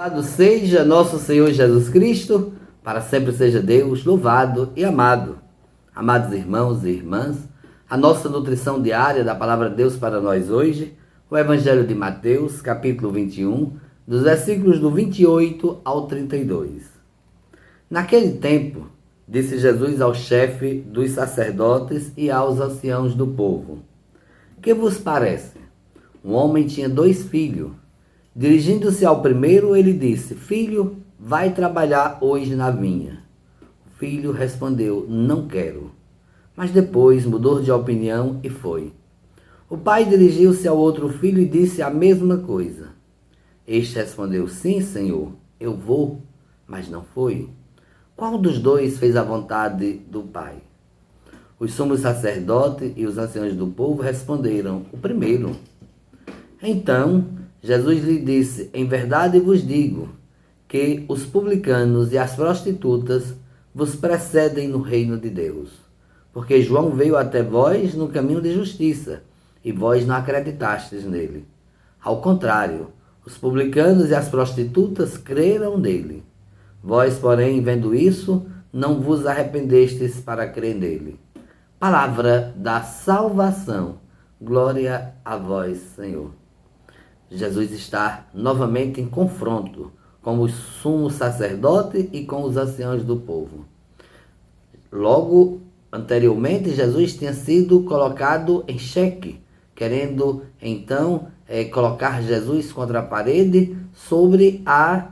Louvado seja nosso Senhor Jesus Cristo, para sempre seja Deus louvado e amado. Amados irmãos e irmãs, a nossa nutrição diária da Palavra de Deus para nós hoje, o Evangelho de Mateus, capítulo 21, dos versículos do 28 ao 32. Naquele tempo, disse Jesus ao chefe dos sacerdotes e aos anciãos do povo: Que vos parece? Um homem tinha 2 filhos. Dirigindo-se ao primeiro, ele disse: Filho, vai trabalhar hoje na vinha. O filho respondeu: Não quero. Mas depois mudou de opinião e foi. O pai dirigiu-se ao outro filho e disse a mesma coisa. Este respondeu: Sim, senhor, eu vou. Mas não foi. Qual dos 2 fez a vontade do pai? Os sumos sacerdotes e os anciãos do povo responderam: O primeiro. Então Jesus lhe disse: Em verdade vos digo que os publicanos e as prostitutas vos precedem no reino de Deus. Porque João veio até vós no caminho de justiça, e vós não acreditastes nele. Ao contrário, os publicanos e as prostitutas creram nele. Vós, porém, vendo isso, não vos arrependestes para crer nele. Palavra da salvação. Glória a vós, Senhor. Jesus está novamente em confronto com os sumos sacerdotes e com os anciãos do povo. Logo, anteriormente, Jesus tinha sido colocado em xeque, querendo então colocar Jesus contra a parede sobre a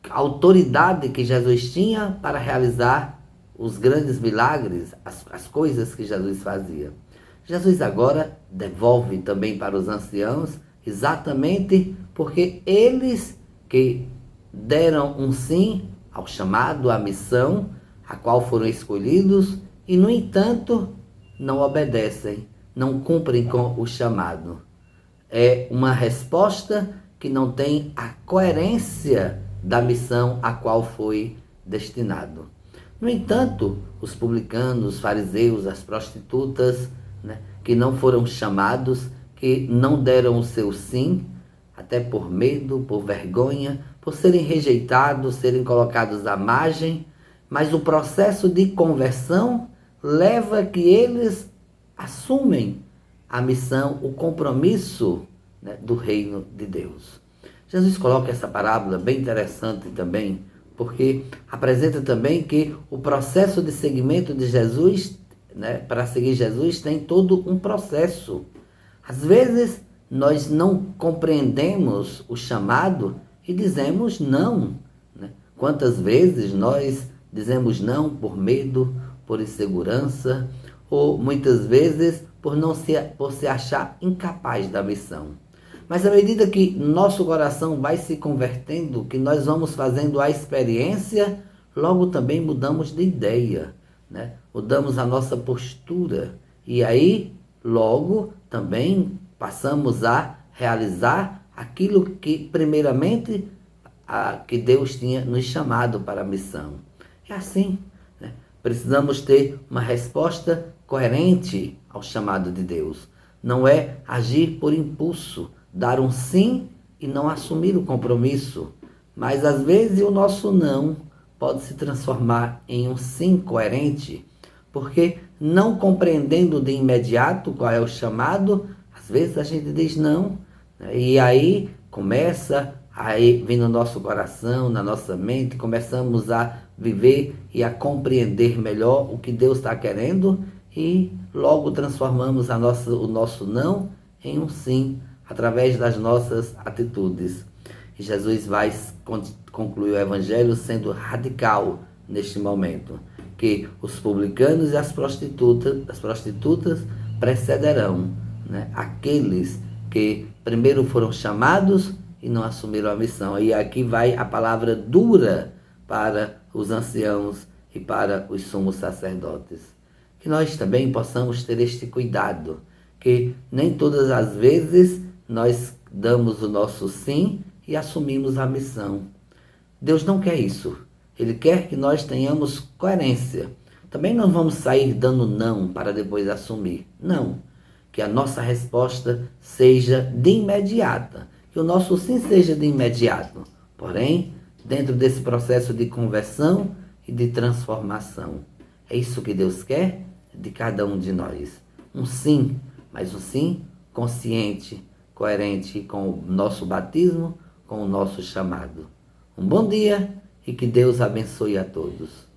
autoridade que Jesus tinha para realizar os grandes milagres, as coisas que Jesus fazia. Jesus agora devolve também para os anciãos, exatamente porque eles que deram um sim ao chamado, à missão, a qual foram escolhidos, e no entanto não obedecem, não cumprem com o chamado. É uma resposta que não tem a coerência da missão a qual foi destinado. No entanto, os publicanos, os fariseus, as prostitutas, que não foram chamados, que não deram o seu sim, até por medo, por vergonha, por serem rejeitados, serem colocados à margem, mas o processo de conversão leva que eles assumem a missão, o compromisso do reino de Deus. Jesus coloca essa parábola bem interessante também, porque apresenta também que o processo de seguimento de Jesus, para seguir Jesus, tem todo um processo. Às vezes, nós não compreendemos o chamado e dizemos não. Quantas vezes nós dizemos não por medo, por insegurança, ou muitas vezes por se achar incapaz da missão. Mas à medida que nosso coração vai se convertendo, que nós vamos fazendo a experiência, logo também mudamos de ideia. Mudamos a nossa postura e aí logo também passamos a realizar aquilo que primeiramente que Deus tinha nos chamado para a missão. É assim, precisamos ter uma resposta coerente ao chamado de Deus. Não é agir por impulso, dar um sim e não assumir o compromisso, mas às vezes o nosso não pode se transformar em um sim coerente, porque não compreendendo de imediato qual é o chamado, às vezes a gente diz não, e aí começa a vir no nosso coração, na nossa mente, começamos a viver e a compreender melhor o que Deus está querendo e logo transformamos o nosso não em um sim, através das nossas atitudes. E Jesus vai concluir o Evangelho sendo radical neste momento, que os publicanos e as prostitutas precederão aqueles que primeiro foram chamados e não assumiram a missão. E aqui vai a palavra dura para os anciãos e para os sumos sacerdotes. Que nós também possamos ter este cuidado, que nem todas as vezes nós damos o nosso sim e assumimos a missão. Deus não quer isso. Ele quer que nós tenhamos coerência. Também não vamos sair dando não para depois assumir. Não. Que a nossa resposta seja de imediata. que o nosso sim seja de imediato, porém, dentro desse processo de conversão e de transformação. É isso que Deus quer de cada um de nós. Um sim, mas um sim consciente, coerente com o nosso batismo, com o nosso chamado. Um bom dia e que Deus abençoe a todos.